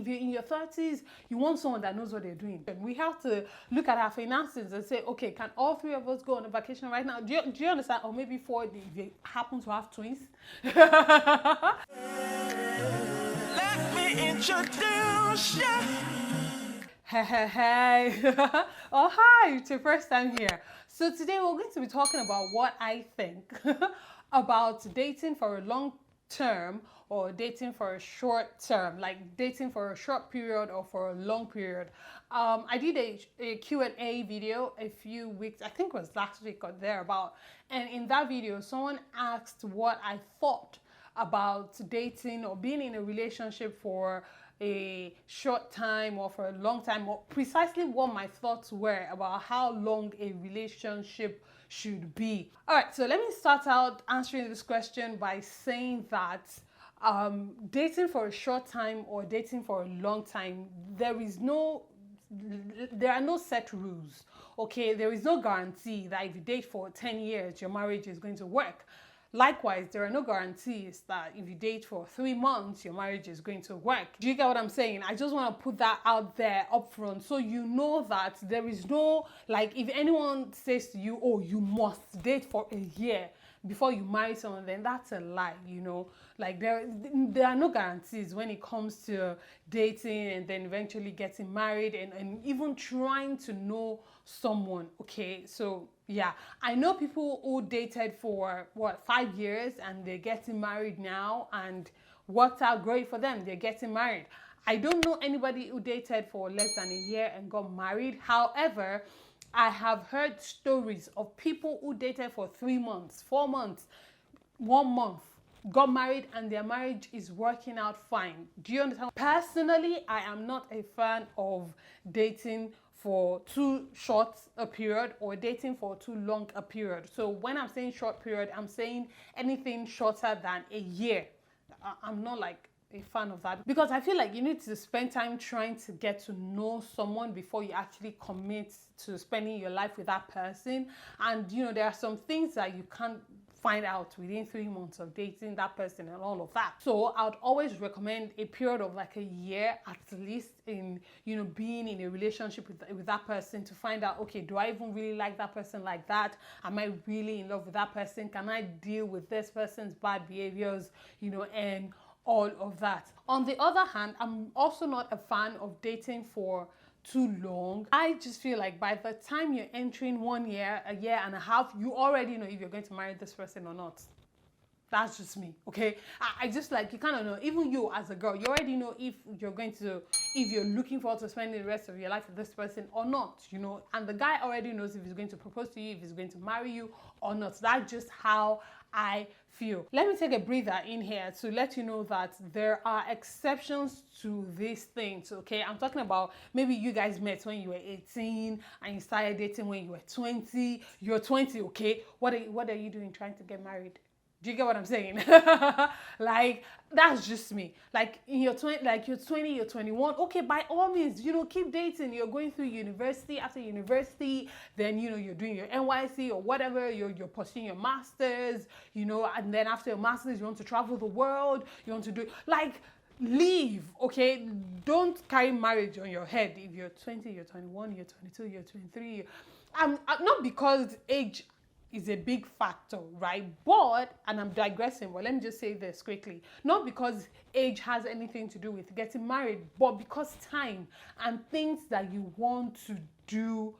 if you're in your 30s, you want someone that knows what they're doing. And we have to look at our finances and say, okay, can all three of us go on a vacation right now? Do you understand? Or maybe four, if you happen to have twins. Let me introduce you. Hey. Oh, hi, it's your first time here. So today we're going to be talking about what I think about dating for a long term or dating for a short term, like dating for a short period or for a long period. I did a Q&A video a few weeks, I think it was last week or thereabout, and in that video someone asked what I thought about dating or being in a relationship for a short time or for a long time, or precisely what my thoughts were about how long a relationship should be. All right, so let me start out answering this question by saying that dating for a short time or dating for a long time, there are no set rules. Okay, there is no guarantee that if you date for 10 years your marriage is going to work. Likewise, there are no guarantees that if you date for 3 months, your marriage is going to work. Do you get what I'm saying? I just want to put that out there up front so you know that there is no, like, if anyone says to you, oh, you must date for a year before you marry someone, then that's a lie, you know. Like, there are no guarantees when it comes to dating and then eventually getting married and even trying to know someone, okay? So yeah, I know people who dated for 5 years and they're getting married now and worked out great for them. They're getting married. I don't know anybody who dated for less than a year and got married. However, I have heard stories of people who dated for 3 months, 4 months, 1 month, got married, and their marriage is working out fine. Do you understand? Personally, I am not a fan of dating for too short a period or dating for too long a period. So when I'm saying short period, I'm saying anything shorter than a year. I'm not like a fan of that, because I feel like you need to spend time trying to get to know someone before you actually commit to spending your life with that person. And you know, there are some things that you can't find out within 3 months of dating that person and all of that. So I would always recommend a period of like a year at least in, you know, being in a relationship with that person to find out, okay, do I even really like that person like that? Am I really in love with that person? Can I deal with this person's bad behaviors, you know, and all of that. On the other hand, I'm also not a fan of dating for too long. I just feel like by the time you're entering 1 year, a year and a half, you already know if you're going to marry this person or not. That's just me, okay? I just, like, you kind of know, even you as a girl, you already know if you're looking forward to spending the rest of your life with this person or not, you know? And the guy already knows if he's going to propose to you, if he's going to marry you or not. That's just how I feel. Let me take a breather in here to let you know that there are exceptions to these things, okay? I'm talking about maybe you guys met when you were 18 and you started dating when you were 20. You're 20, okay? What are you doing trying to get married? Do you get what I'm saying? Like, that's just me. Like, in your 20, like you're 20, you're 21. Okay, by all means, you know, keep dating. You're going through university. After university, then, you know, you're doing your NYC or whatever. You're pursuing your masters, you know, and then after your masters, you want to travel the world. You want to do, like, leave, okay? Don't carry marriage on your head. If you're 20, you're 21, you're 22, you're 23. Not because age is a big factor, right? But, and I'm digressing, but let me just say this quickly. Not because age has anything to do with getting married, but because time and things that you want to do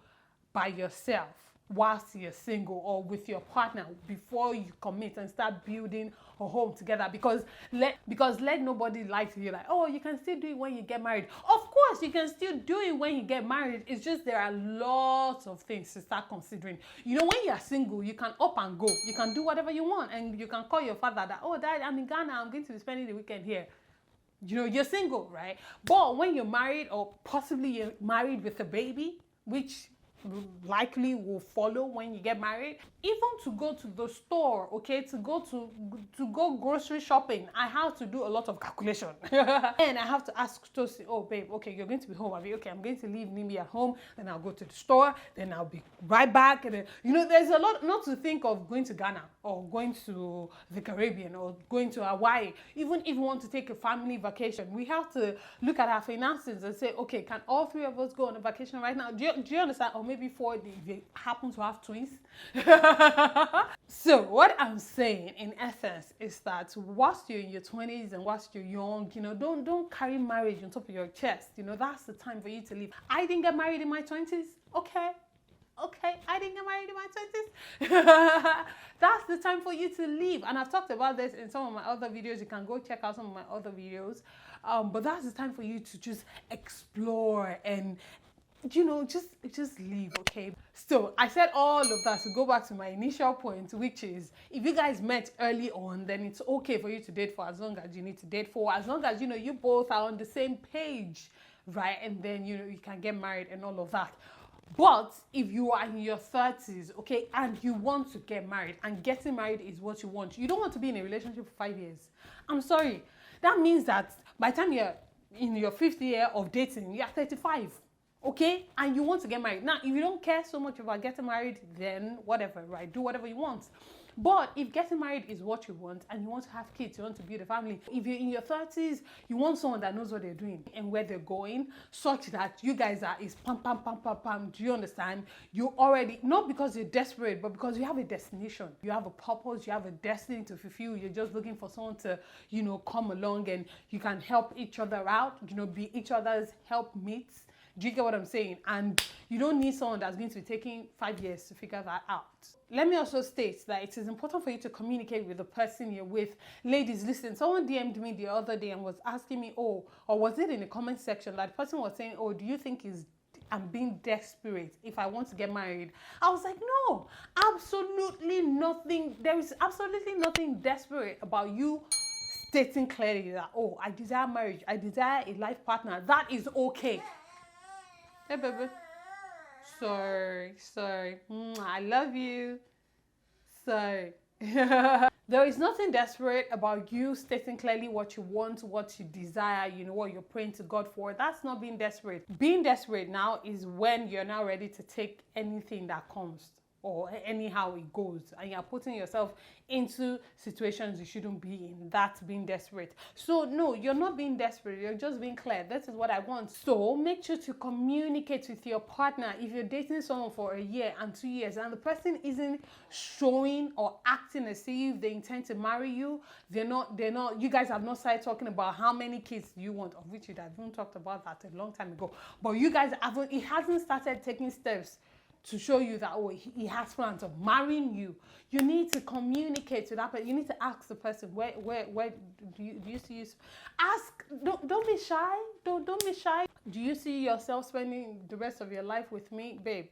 by yourself whilst you're single or with your partner before you commit and start building a home together. Because let nobody lie to you like, oh, you can still do it when you get married. Of course you can still do it when you get married. It's just there are lots of things to start considering. You know, when you're single, you can up and go. You can do whatever you want, and you can call your father that, oh, Dad, I'm in Ghana, I'm going to be spending the weekend here. You know, you're single, right? But when you're married, or possibly you're married with a baby, which likely will follow when you get married. Even to go to the store, okay, to go grocery shopping, I have to do a lot of calculation. And I have to ask Tosi, oh babe, okay, you're going to be home. Okay, I'm going to leave Nimi at home, then I'll go to the store, then I'll be right back. And then, you know, there's a lot not to think of going to Ghana or going to the Caribbean or going to Hawaii. Even if we want to take a family vacation, we have to look at our finances and say, okay, can all three of us go on a vacation right now? Do you understand? Or maybe four if they happen to have twins. So what I'm saying in essence is that whilst you're in your 20s and whilst you're young, you know, don't carry marriage on top of your chest. You know, that's the time for you to leave. I didn't get married in my 20s. Okay, I didn't get married in my 20s. That's the time for you to leave. And I've talked about this in some of my other videos. You can go check out some of my other videos. But that's the time for you to just explore and, you know, just leave, okay? So I said all of that to go back to my initial point, which is if you guys met early on, then it's okay for you to date for as long as you need to date for, as long as, you know, you both are on the same page, right? And then, you know, you can get married and all of that. But if you are in your 30s, okay, and you want to get married, and getting married is what you want, you don't want to be in a relationship for 5 years. I'm sorry. That means that by the time you're in your 5th year of dating, you're 35, okay? And you want to get married. Now, if you don't care so much about getting married, then whatever, right? Do whatever you want. But if getting married is what you want and you want to have kids, you want to build a family, if you're in your 30s, you want someone that knows what they're doing and where they're going, such that you guys is pam, pam, pam, pam, pam. Do you understand? You already, not because you're desperate, but because you have a destination. You have a purpose, you have a destiny to fulfill. You're just looking for someone to, you know, come along and you can help each other out, you know, be each other's helpmates. Do you get what I'm saying? And you don't need someone that's going to be taking 5 years to figure that out. Let me also state that it is important for you to communicate with the person you're with. Ladies, listen, someone DM'd me the other day and was asking me, oh, or was it in the comment section that the person was saying, oh, do you think I'm being desperate if I want to get married? I was like, no, absolutely nothing. There is absolutely nothing desperate about you stating clearly that, oh, I desire marriage, I desire a life partner. That is okay. Hey, baby. Sorry. I love you. Sorry. There is nothing desperate about you stating clearly what you want, what you desire, you know, what you're praying to God for. That's not being desperate. Being desperate now is when you're now ready to take anything that comes or anyhow it goes, and you're putting yourself into situations you shouldn't be in. That's being desperate. So no, you're not being desperate, you're just being clear. This is what I want. So make sure to communicate with your partner. If you're dating someone for a year and 2 years and the person isn't showing or acting as if they intend to marry you, they're not, you guys have not started talking about how many kids you want, of which you have even talked about that a long time ago, but you guys haven't, it hasn't started taking steps to show you that, oh, he has plans of marrying you. You need to communicate to that person. You need to ask the person, where do you see you? Ask, don't be shy. Don't be shy. Do you see yourself spending the rest of your life with me? Babe,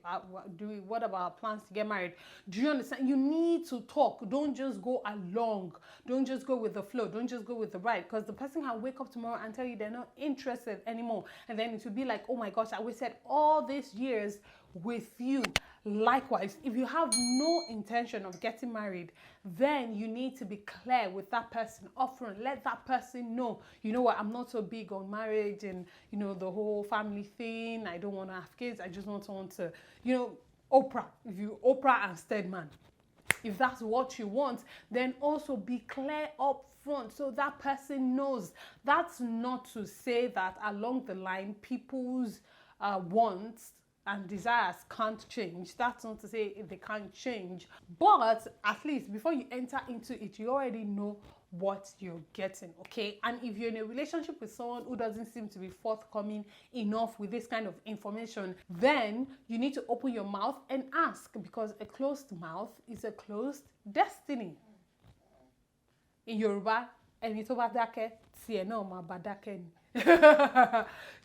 what about our plans to get married? Do you understand? You need to talk. Don't just go along. Don't just go with the flow. Don't just go with the ride. Because the person can wake up tomorrow and tell you they're not interested anymore. And then it will be like, oh my gosh, I wasted all these years with you. Likewise, if you have no intention of getting married, then you need to be clear with that person upfront. Let that person know, you know what, I'm not so big on marriage and, you know, the whole family thing. I don't want to have kids. I just want someone to, you know, Oprah and Stedman. If that's what you want, then also be clear up front so that person knows. That's not to say that along the line people's wants and desires can't change. That's not to say they can't change, but at least before you enter into it, you already know what you're getting, okay? And if you're in a relationship with someone who doesn't seem to be forthcoming enough with this kind of information, then you need to open your mouth and ask, because a closed mouth is a closed destiny. In Yoruba, ẹni tó bá dákẹ́, tiẹ̀ náà máa bá dákẹ́ ni.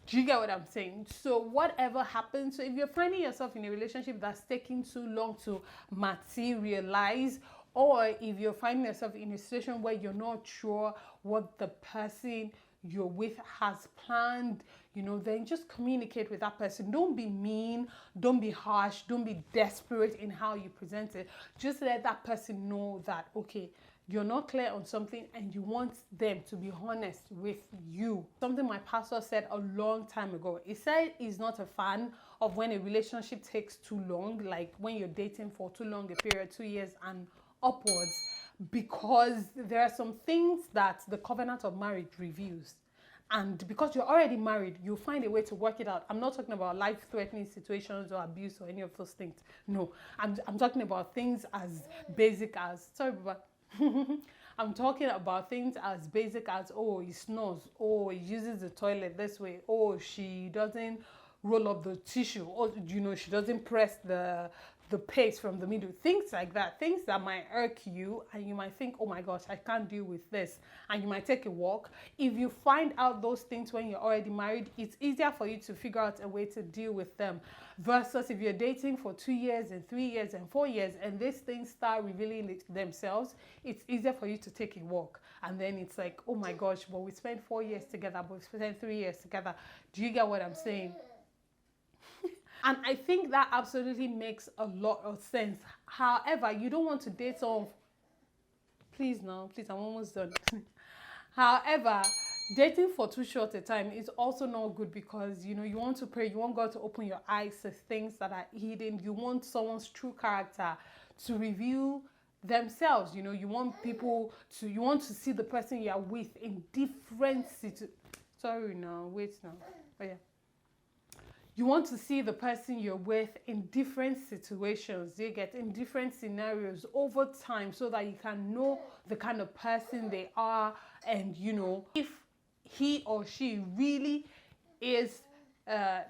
Do you get what I'm saying? So whatever happens, so if you're finding yourself in a relationship that's taking too long to materialize, or if you're finding yourself in a situation where you're not sure what the person you're with has planned, you know, then just communicate with that person. Don't be mean, don't be harsh, don't be desperate in how you present it. Just let that person know that, okay, you're not clear on something and you want them to be honest with you. Something my pastor said a long time ago. He said he's not a fan of when a relationship takes too long, like when you're dating for too long a period, 2 years and upwards, because there are some things that the covenant of marriage reveals. And because you're already married, you'll find a way to work it out. I'm not talking about life-threatening situations or abuse or any of those things. No, I'm talking about things as basic as, sorry, Baba. I'm talking about things as basic as, oh, he snores, oh, he uses the toilet this way, oh, she doesn't roll up the tissue, or, you know, she doesn't press the paste from the middle. Things like that, things that might irk you and you might think, oh my gosh, I can't deal with this, and you might take a walk. If you find out those things when you're already married, it's easier for you to figure out a way to deal with them, versus if you're dating for 2 years and 3 years and 4 years and these things start revealing themselves. It's easier for you to take a walk, and then it's like, oh my gosh, but we spent 4 years together, but we spent 3 years together. Do you get what I'm saying? And I think that absolutely makes a lot of sense. However, you don't want to date someone. Please now, please, I'm almost done. However, dating for too short a time is also not good, because, you know, you want to pray, you want God to open your eyes to things that are hidden. You want someone's true character to reveal themselves. You know, you want people to, you want to see the person you are with in different situations. Sorry now, wait now. Oh yeah. You want to see the person you're with in different situations, you get, in different scenarios over time, so that you can know the kind of person they are, and, you know, if he or she really is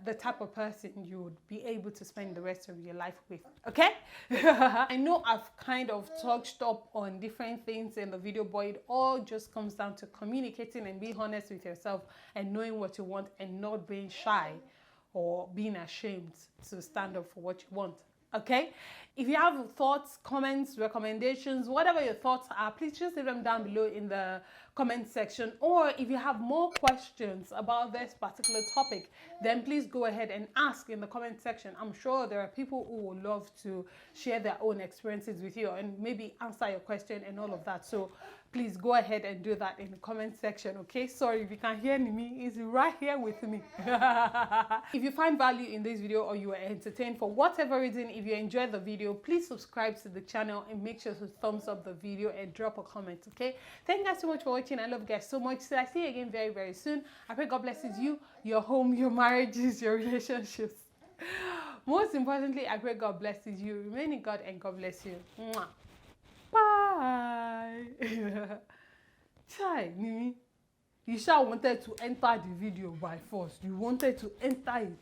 the type of person you would be able to spend the rest of your life with. Okay? I know I've kind of touched up on different things in the video, but it all just comes down to communicating and being honest with yourself and knowing what you want and not being shy or being ashamed to stand up for what you want. Okay? If you have thoughts, comments, recommendations, whatever your thoughts are, please just leave them down below in the comment section. Or if you have more questions about this particular topic, then please go ahead and ask in the comment section. I'm sure there are people who would love to share their own experiences with you and maybe answer your question and all of that. So please go ahead and do that in the comment section, okay? Sorry if you can't hear me, it's right here with me. If you find value in this video or you are entertained for whatever reason, if you enjoyed the video, please subscribe to the channel and make sure to thumbs up the video and drop a comment, okay? Thank you guys so much for watching. I love you guys so much. So I see you again very, very soon. I pray God blesses you, your home, your marriages, your relationships. Most importantly, I pray God blesses you. Remain in God and God bless you. Mwah. Bye. Chai, Mimi, you sure wanted to enter the video by force. You wanted to enter it.